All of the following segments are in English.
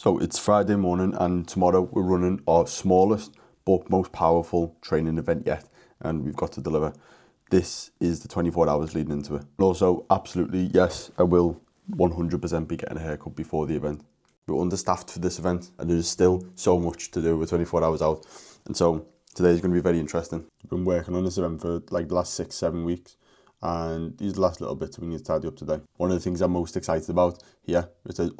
So it's Friday morning and tomorrow we're running our smallest but most powerful training event yet, and we've got to deliver. This is the 24 hours leading into it. And also, absolutely, yes, I will 100% be getting a haircut before the event. We're understaffed for this event and there's still so much to do with 24 hours out. And so today is going to be very interesting. I've been working on this event for like the last 6-7 weeks. And these are the last little bits we need to tidy up today. One of the things I'm most excited about here is an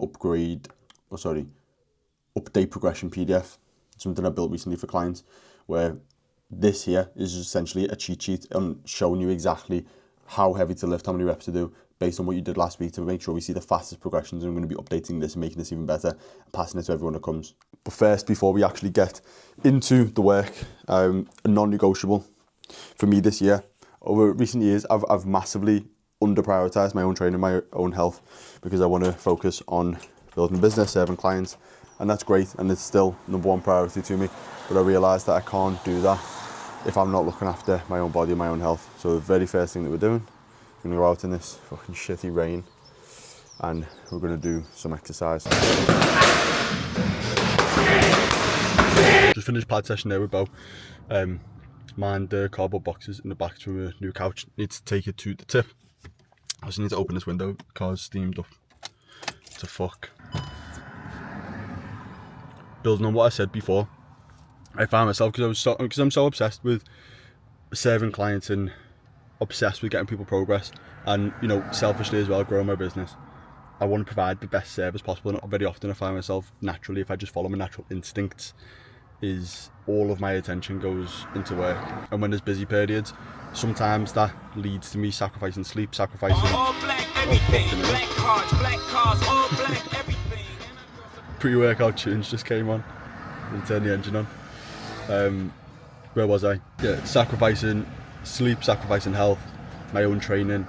update progression PDF, something I built recently for clients, where this here is essentially a cheat sheet and showing you exactly how heavy to lift, how many reps to do, based on what you did last week to make sure we see the fastest progressions. And I'm going to be updating this and making this even better and passing it to everyone that comes. But first, before we actually get into the work, a non-negotiable for me this year, over recent years, I've massively under-prioritized my own training, my own health, because I want to focus on building a business, serving clients, and that's great, and it's still #1 priority to me. But I realised that I can't do that if I'm not looking after my own body and my own health. So the very first thing that we're doing, we're going to go out in this fucking shitty rain, and we're going to do some exercise. Just finished pad session there with Bo. Mind the cardboard boxes in the back from a new couch. Need to take it to the tip. I also need to open this window. Car's steamed up to fuck. Building on what I said before, I found myself, because I'm so obsessed with serving clients and obsessed with getting people progress, and selfishly as well, growing my business. I want to provide the best service possible, and very often I find myself naturally, if I just follow my natural instincts, is all of my attention goes into work. And when there's busy periods, sometimes that leads to me sacrificing sleep, sacrificing all black everything, black cars, all black everything. Pre-workout tunes just came on. We'll turn the engine on. Where was I? Yeah, sacrificing sleep, sacrificing health, my own training.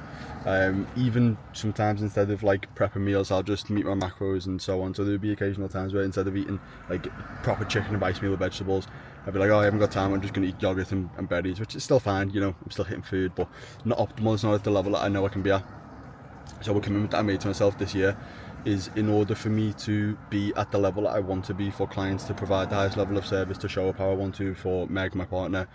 Even sometimes instead of like prepping meals, I'll just meet my macros and so on. So there'll be occasional times where instead of eating like proper chicken and rice meal with vegetables, I'll be like, oh, I haven't got time, I'm just going to eat yogurt and berries, which is still fine, I'm still hitting food, but not optimal. It's not at the level that I know I can be at. So a commitment that I made to myself this year is, in order for me to be at the level that I want to be for clients, to provide the highest level of service, to show up how I want to for Meg, my partner,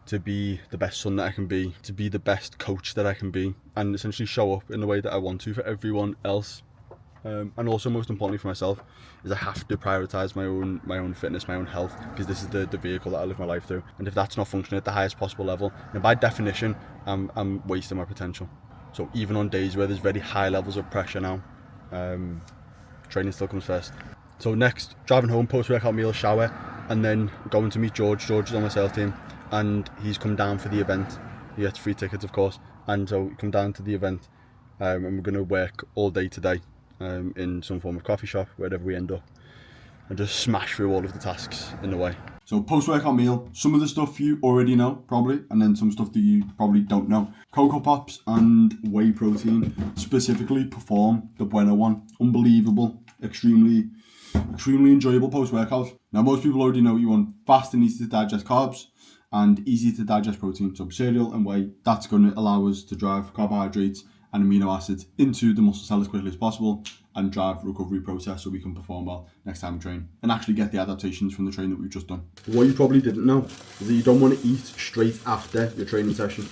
to be the best son that I can be, to be the best coach that I can be, and essentially show up in the way that I want to for everyone else. And also, most importantly for myself, is I have to prioritise my own fitness, my own health, because this is the vehicle that I live my life through. And if that's not functioning at the highest possible level, then by definition, I'm wasting my potential. So even on days where there's very high levels of pressure now, training still comes first. So next, driving home, post-workout meal, shower, and then going to meet George. George is on my sales team, and he's come down for the event. He gets free tickets, of course, and so we come down to the event, and we're going to work all day today in some form of coffee shop, wherever we end up, and just smash through all of the tasks in the way. So post-workout meal, some of the stuff you already know, probably, and then some stuff that you probably don't know. Cocoa Pops and whey protein, specifically Perform, the Bueno one. Unbelievable, extremely enjoyable post-workout. Now, most people already know you want fast and easy to digest carbs and easy to digest protein. So cereal and whey, that's going to allow us to drive carbohydrates and amino acids into the muscle cell as quickly as possible and drive the recovery process so we can perform well next time we train and actually get the adaptations from the training that we've just done. What you probably didn't know is that you don't want to eat straight after your training session.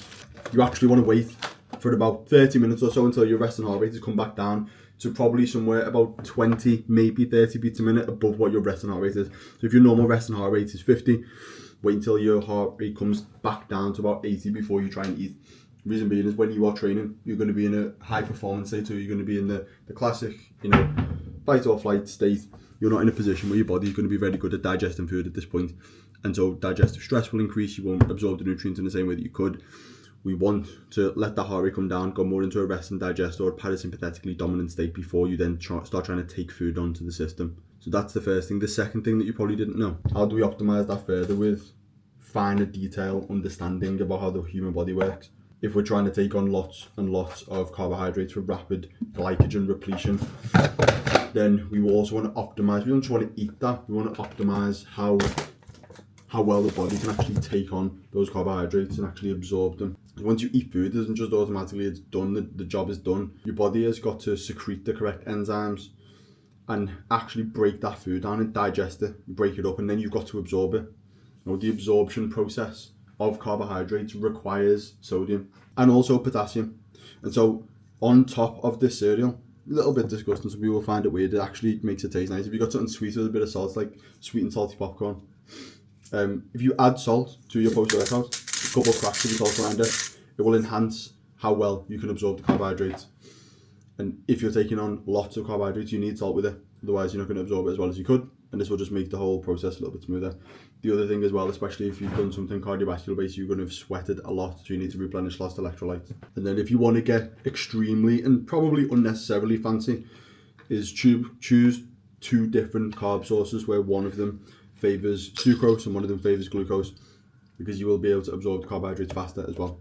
You actually want to wait for about 30 minutes or so until your resting heart rate has come back down to probably somewhere about 20, maybe 30 beats a minute above what your resting heart rate is. So if your normal resting heart rate is 50, wait until your heart rate comes back down to about 80 before you try and eat. Reason being is when you are training, you're going to be in a high performance state, so you're going to be in the classic, fight or flight state. You're not in a position where your body's going to be very good at digesting food at this point. And so digestive stress will increase, you won't absorb the nutrients in the same way that you could. We want to let the heart rate come down, go more into a rest and digest or a parasympathetically dominant state before you then start trying to take food onto the system. So that's the first thing. The second thing that you probably didn't know, how do we optimize that further with finer detail understanding about how the human body works? If we're trying to take on lots and lots of carbohydrates for rapid glycogen repletion, then we will also want to optimize. We don't just want to eat that, we want to optimize how well the body can actually take on those carbohydrates and actually absorb them. Once you eat food, it doesn't just automatically, it's done, the job is done. Your body has got to secrete the correct enzymes and actually break that food down and digest it, break it up, and then you've got to absorb it. The absorption process of carbohydrates requires sodium and also potassium. And so on top of this cereal, a little bit disgusting, some people find it weird, it actually makes it taste nice. If you've got something sweet with a bit of salt, like sweet and salty popcorn, if you add salt to your post-workout, a couple of cracks of salt around it, it will enhance how well you can absorb the carbohydrates. And if you're taking on lots of carbohydrates, you need salt with it, otherwise you're not going to absorb it as well as you could, and this will just make the whole process a little bit smoother. The other thing as well, especially if you've done something cardiovascular based, you're going to have sweated a lot, so you need to replenish lost electrolytes. And then if you want to get extremely and probably unnecessarily fancy, is choose 2 different carb sources where one of them favours sucrose and one of them favours glucose, because you will be able to absorb the carbohydrates faster as well.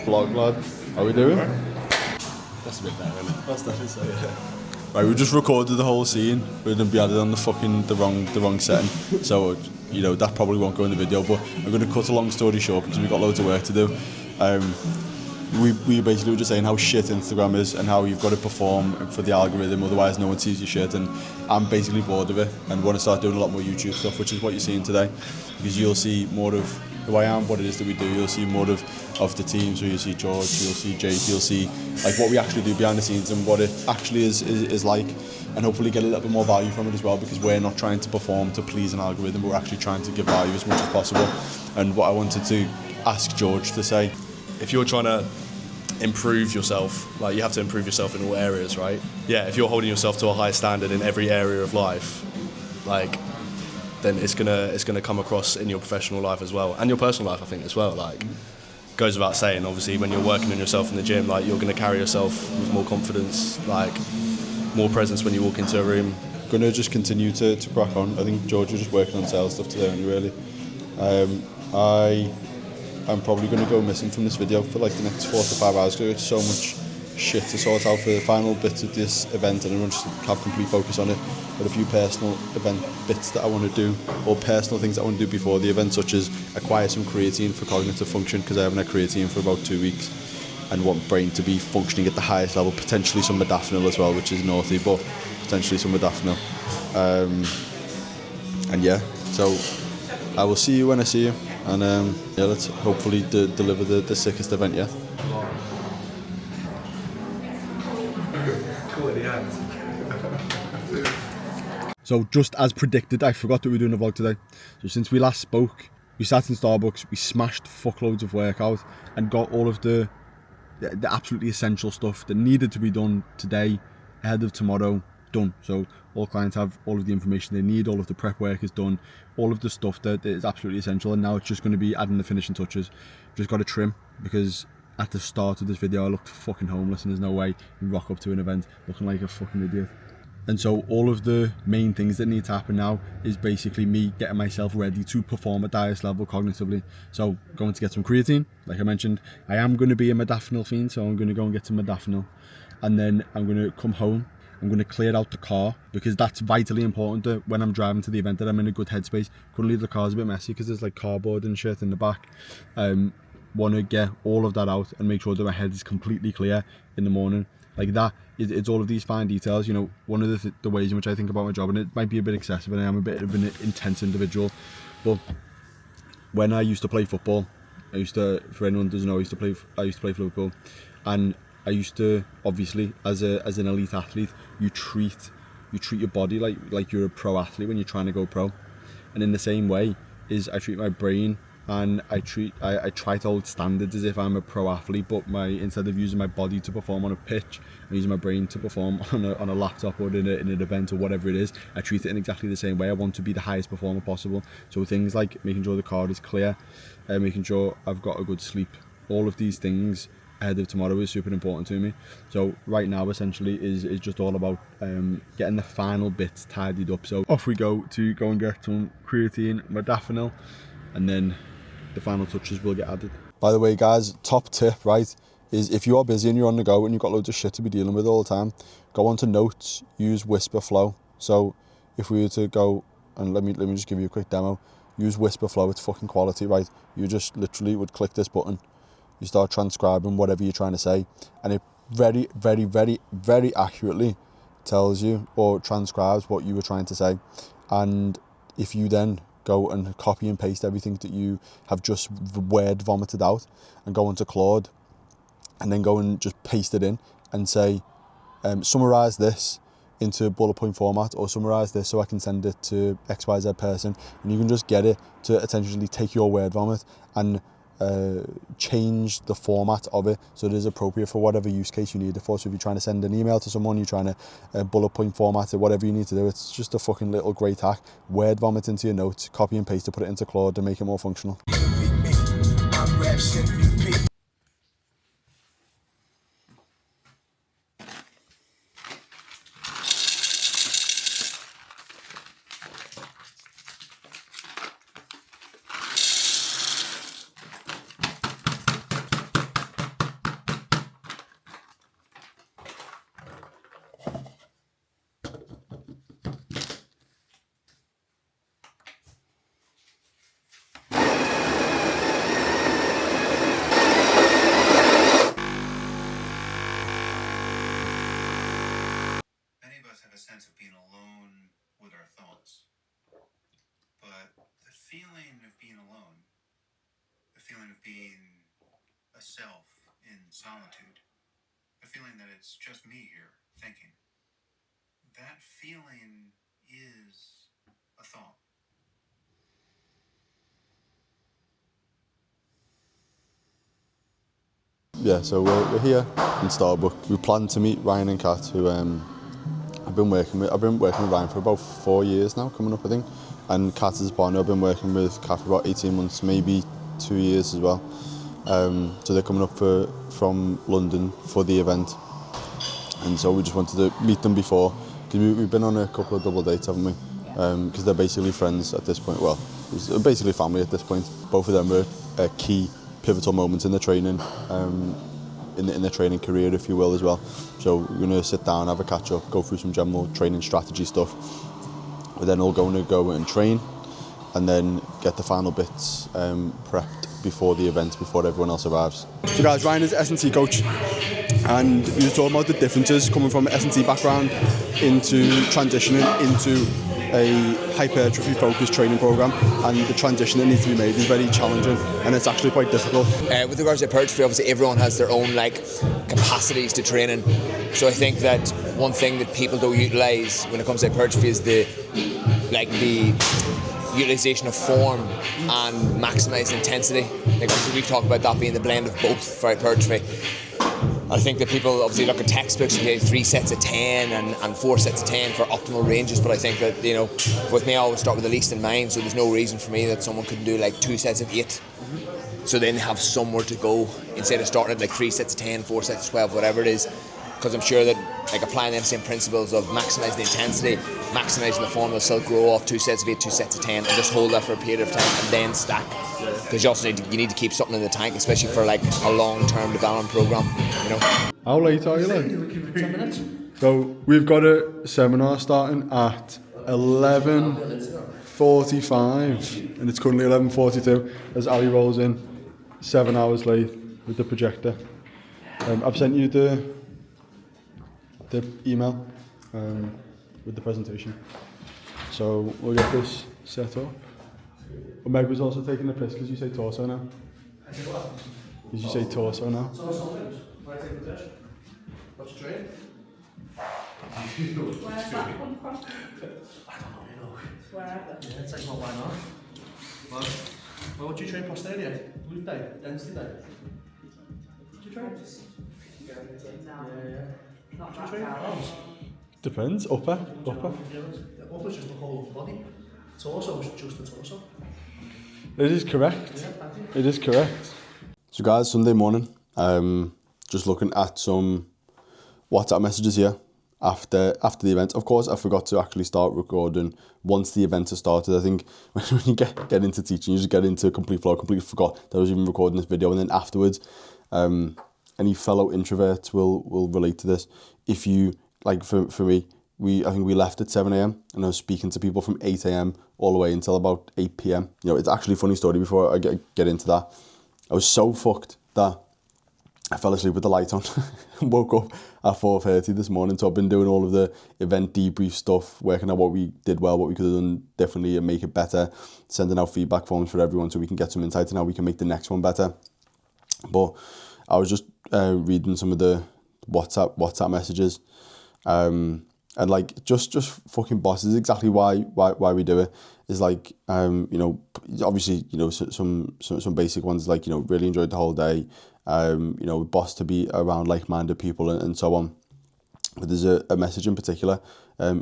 Vlog lad, how are we doing? That's a bit better, isn't it? That's definitely so, yeah. Right, we just recorded the whole scene. We're going to be added on the wrong setting, so that probably won't go in the video. But I'm going to cut a long story short because we've got loads of work to do. We basically were just saying how shit Instagram is and how you've got to perform for the algorithm, otherwise no one sees your shit. And I'm basically bored of it and want to start doing a lot more YouTube stuff, which is what you're seeing today, because you'll see more of who I am, what it is that we do. You'll see more of the team, so you'll see George, you'll see Jake, you'll see like what we actually do behind the scenes and what it actually is like, and hopefully get a little bit more value from it as well, because we're not trying to perform to please an algorithm, we're actually trying to give value as much as possible. And what I wanted to ask George to say, if you're trying to improve yourself, like you have to improve yourself in all areas, right? Yeah, if you're holding yourself to a high standard in every area of life, like, then it's gonna come across in your professional life as well, and your personal life, I think, as well. Like, goes without saying, obviously, when you're working on yourself in the gym, like, you're gonna carry yourself with more confidence, like, more presence when you walk into a room. Gonna just continue to crack on. I think George was just working on sales stuff today, only really. I'm probably gonna go missing from this video for like the next 4 to 5 hours because it's so much shit to sort out for the final bits of this event, and I want to just have complete focus on it. But a few personal event bits that I want to do, or personal things that I want to do before the event, such as acquire some creatine for cognitive function, because I haven't had creatine for about 2 weeks and want brain to be functioning at the highest level, potentially some modafinil as well, which is naughty, but potentially some modafinil. And yeah, so I will see you when I see you, and yeah, let's hopefully deliver the sickest event yet. So just as predicted, I forgot that we were doing a vlog today. So since we last spoke, we sat in Starbucks, we smashed fuckloads of workout and got all of the absolutely essential stuff that needed to be done today ahead of tomorrow done. So all clients have all of the information they need, all of the prep work is done, all of the stuff that is absolutely essential, and now it's just going to be adding the finishing touches. Just got to trim, because at the start of this video I looked fucking homeless, and there's no way you rock up to an event looking like a fucking idiot. And so all of the main things that need to happen now is basically me getting myself ready to perform at the highest level cognitively. So going to get some creatine, like I mentioned. I am going to be a modafinil fiend, so I'm going to go and get some modafinil, and then I'm going to come home. I'm going to clear out the car, because that's vitally important that when I'm driving to the event that I'm in a good headspace. Couldn't leave the cars a bit messy because there's like cardboard and shit in the back. Want to get all of that out and make sure that my head is completely clear in the morning. Like that, it's all of these fine details. One of the ways in which I think about my job, and it might be a bit excessive, and I am a bit of an intense individual, but when I used to play football, for anyone who doesn't know, I used to play for Liverpool, and I used to, obviously, as an elite athlete, you treat your body like you're a pro athlete when you're trying to go pro, and in the same way is I treat my brain. And I try to hold standards as if I'm a pro athlete, but instead of using my body to perform on a pitch, I'm using my brain to perform on a laptop or in an event or whatever it is. I treat it in exactly the same way. I want to be the highest performer possible. So things like making sure the card is clear, making sure I've got a good sleep, all of these things ahead of tomorrow is super important to me. So right now essentially is just all about getting the final bits tidied up. So off we go to go and get some creatine, modafinil, and then the final touches will get added. By the way, guys, top tip, right, is if you are busy and you're on the go and you've got loads of shit to be dealing with all the time, go on to Notes, use Whisper Flow. So if we were to go, and let me just give you a quick demo, use Whisper Flow, it's fucking quality, right? You just literally would click this button, you start transcribing whatever you're trying to say, and it very, very, very, very accurately tells you or transcribes what you were trying to say. And if you then go and copy and paste everything that you have just word vomited out and go into Claude and then go and just paste it in and say, summarize this into bullet point format, or summarize this so I can send it to XYZ person, and you can just get it to essentially take your word vomit and change the format of it so it is appropriate for whatever use case you need it for. So if you're trying to send an email to someone, you're trying to bullet point format it, whatever you need to do, it's just a fucking little great hack. Word vomit into your notes, copy and paste it, put it into Claude to make it more functional. A sense of being alone with our thoughts. But the feeling of being alone, the feeling of being a self in solitude, the feeling that it's just me here thinking, that feeling is a thought. Yeah, so we're here in Starbuck. We plan to meet Ryan and Kat, who I've been working with Ryan for about 4 years now, coming up I think, and Kat is his partner. I've been working with Kat for about 18 months, maybe 2 years as well. So they're coming up from London for the event, and so we just wanted to meet them before, because we've been on a couple of double dates, haven't we? Because they're basically friends at this point. Well, it's basically family at this point. Both of them were key pivotal moments in the training, in the training career, if you will, as well. So we're going to sit down, have a catch up, go through some general training strategy stuff. We're then all going to go and train, and then get the final bits prepped before the event, before everyone else arrives. So guys, Ryan is S&T coach, and we were talking about the differences coming from an S&T background into transitioning into a hypertrophy focused training program, and the transition that needs to be made is very challenging, and it's actually quite difficult. With regards to hypertrophy, obviously everyone has their own capacities to training. So I think that one thing that people don't utilise when it comes to hypertrophy is the utilisation of form and maximising intensity. Obviously we've talked about that being the blend of both for hypertrophy. I think that people obviously look at textbooks and get 3 sets of 10 and 4 sets of 10 for optimal ranges, but I think that, with me I always start with the least in mind, so there's no reason for me that someone couldn't do 2 sets of 8. So then have somewhere to go instead of starting at 3 sets of 10, 4 sets of 12, whatever it is. Because I'm sure that applying them same principles of maximising the intensity, maximising the form, will still grow off 2 sets of 8, 2 sets of 10, and just hold that for a period of time and then stack. Because you also need to keep something in the tank, especially for a long-term development program. How late are you, 10 minutes. So we've got a seminar starting at 11:45, and it's currently 11:42 as Ali rolls in 7 hours late with the projector. I've sent you the email with the presentation, so we'll get this set up. But Meg was also taking the piss because you say torso now. Did you say torso now? Why take the piss? What's the train? Where's that come from? I don't know, Wherever. Yeah, it's not why not. Well, what do you train posterior? Glute day? Density day? What do you train? No. Yeah. Not What do you that train? bad. Arms? Depends. Upper. The upper's just the whole body. Torso is just the torso. It is correct. Yeah, thank you. It is correct. So guys, Sunday morning, just looking at some WhatsApp messages here after the event. Of course, I forgot to actually start recording once the event has started. I think when you get into teaching, you just get into complete flow. I completely forgot that I was even recording this video, and then afterwards, any fellow introverts will relate to this. If you, for me, I think we left at 7 a.m. and I was speaking to people from 8 a.m. all the way until about 8 p.m. It's actually a funny story before I get into that. I was so fucked that I fell asleep with the light on. Woke up at 4:30 this morning, so I've been doing all of the event debrief stuff, working out what we did well, what we could have done differently and make it better, sending out feedback forms for everyone so we can get some insights on how we can make the next one better. But I was just reading some of the WhatsApp messages, and like just fucking bosses. Exactly why we do it is like you know, obviously, you know, some basic ones like, you know, really enjoyed the whole day. You know, boss to be around like-minded people and so on. But there's a message in particular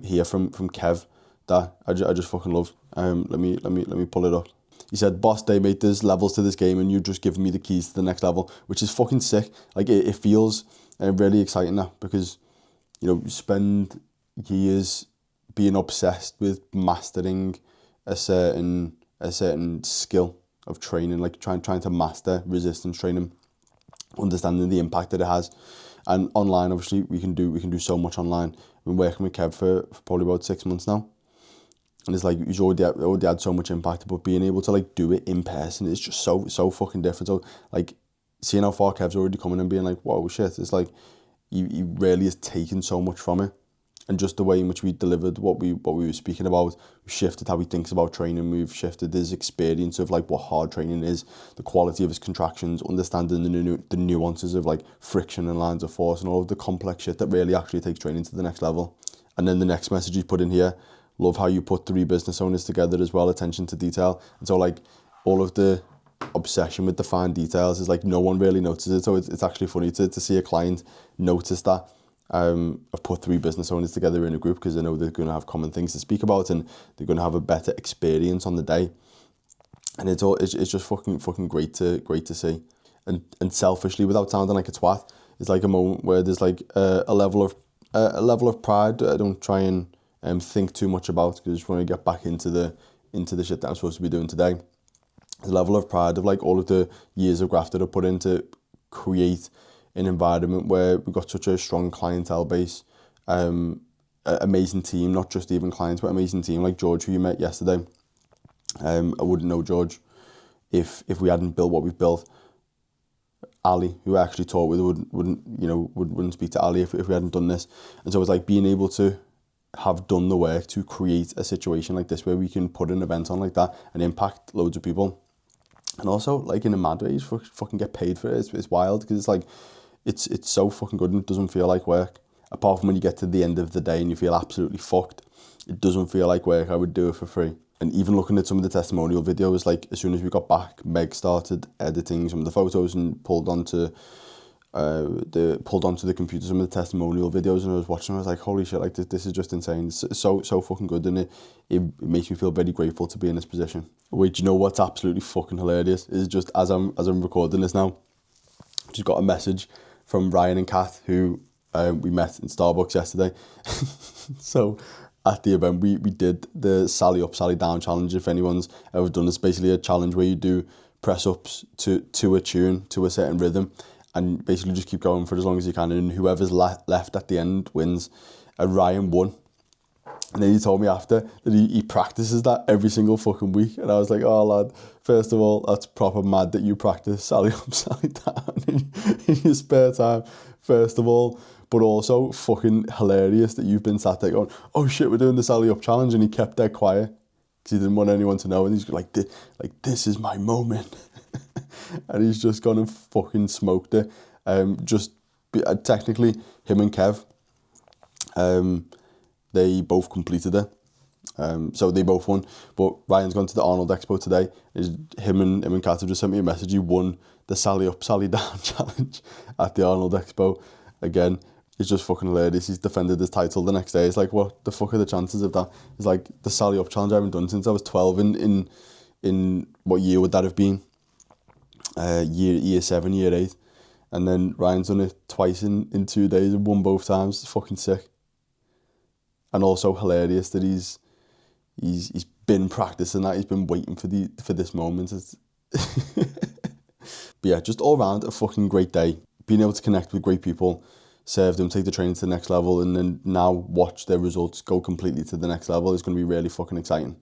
here from Kev that I just fucking love. Let me pull it up. He said, "Boss day, mate, there's levels to this game and you've just given me the keys to the next level," which is fucking sick. Like it feels really exciting now, because, you know, you spend years being obsessed with mastering a certain skill of training, like trying to master resistance training, understanding the impact that it has. And online, obviously, we can do so much online. I've been working with Kev for probably about 6 months now, and it's like he's already had so much impact, but being able to like do it in person is just so fucking different. So like seeing how far Kev's already coming and being like, whoa, shit, it's like he really has taken so much from it. And just the way in which we delivered what we were speaking about, we've shifted how he thinks about training, we've shifted his experience of like what hard training is, the quality of his contractions, understanding the nuances of like friction and lines of force and all of the complex shit that really actually takes training to the next level. And then the next message he's put in here, love how you put 3 business owners together as well, attention to detail. And so like all of the obsession with the fine details is like no one really notices it. So it's actually funny to see a client notice that. I've put 3 business owners together in a group because I know they're going to have common things to speak about and they're going to have a better experience on the day. And it's just fucking great to see. And selfishly, without sounding like a twat, it's like a moment where there's like a level of pride that I don't try and think too much about, because I just want to get back into the shit that I'm supposed to be doing today. There's a level of pride of like all of the years of graft that I put in to create an environment where we've got such a strong clientele base, amazing team, not just even clients, but amazing team like George, who you met yesterday. I wouldn't know George if we hadn't built what we've built. Ali, who I actually taught with, wouldn't speak to Ali if we hadn't done this. And so it's like being able to have done the work to create a situation like this where we can put an event on like that and impact loads of people. And also, like, in a mad way, you fucking get paid for it. It's wild, because it's like, it's so fucking good and it doesn't feel like work. Apart from when you get to the end of the day and you feel absolutely fucked, it doesn't feel like work. I would do it for free. And even looking at some of the testimonial videos, like as soon as we got back, Meg started editing some of the photos and pulled onto the computer some of the testimonial videos, and I was watching them. I was like, holy shit, like this is just insane. It's so fucking good, and it makes me feel very grateful to be in this position. Wait, you know what's absolutely fucking hilarious is just as I'm recording this now, just got a message from Ryan and Kat, who we met in Starbucks yesterday. So at the event, we did the Sally Up, Sally Down challenge. If anyone's ever done this, basically a challenge where you do press ups to a tune, to a certain rhythm, and basically just keep going for as long as you can, and whoever's left at the end wins. And Ryan won. And then he told me after that he practices that every single fucking week. And I was like, oh lad, first of all, that's proper mad that you practice Sally Up, Sally Down in your spare time, first of all. But also fucking hilarious that you've been sat there going, oh shit, we're doing the Sally Up challenge, and he kept dead quiet because he didn't want anyone to know. And he's like, this is my moment. And he's just gone and fucking smoked it. Technically, him and Kev, they both completed it. So they both won. But Ryan's gone to the Arnold Expo today. Him and Kat have just sent me a message. He won the Sally Up, Sally Down challenge at the Arnold Expo. Again, it's just fucking hilarious. He's defended his title the next day. It's like, what the fuck are the chances of that? It's like the Sally Up challenge I haven't done since I was 12 in what year would that have been? Year 7, year 8. And then Ryan's done it twice in 2 days and won both times. It's fucking sick. And also hilarious that he's been practicing that. He's been waiting for this moment. But yeah, just all around a fucking great day. Being able to connect with great people, serve them, take the training to the next level, and then now watch their results go completely to the next level is going to be really fucking exciting.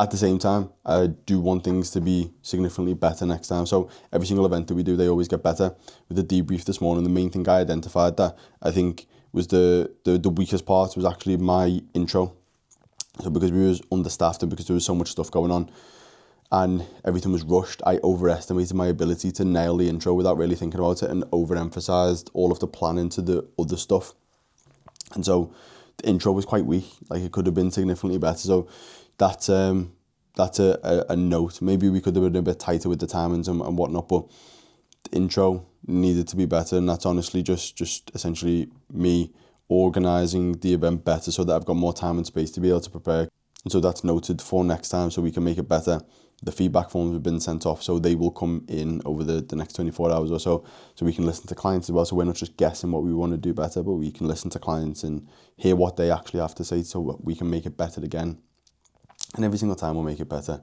at the same time, I do want things to be significantly better next time. So every single event that we do, they always get better. With the debrief this morning, the main thing I identified that I think was the weakest part was actually my intro. So because we was understaffed and because there was so much stuff going on and everything was rushed, I overestimated my ability to nail the intro without really thinking about it and overemphasized all of the planning to the other stuff. And so the intro was quite weak. Like, it could have been significantly better. So that's a note. Maybe we could have been a bit tighter with the timings and whatnot, but the intro needed to be better, and that's honestly just essentially me organising the event better so that I've got more time and space to be able to prepare. And so that's noted for next time so we can make it better. The feedback forms have been sent off, so they will come in over the next 24 hours or so we can listen to clients as well. So we're not just guessing what we want to do better, but we can listen to clients and hear what they actually have to say so we can make it better again. And every single time we'll make it better.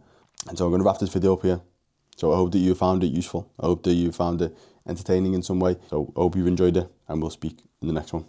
And so I'm going to wrap this video up here. So I hope that you found it useful. I hope that you found it entertaining in some way. So I hope you've enjoyed it, and we'll speak in the next one.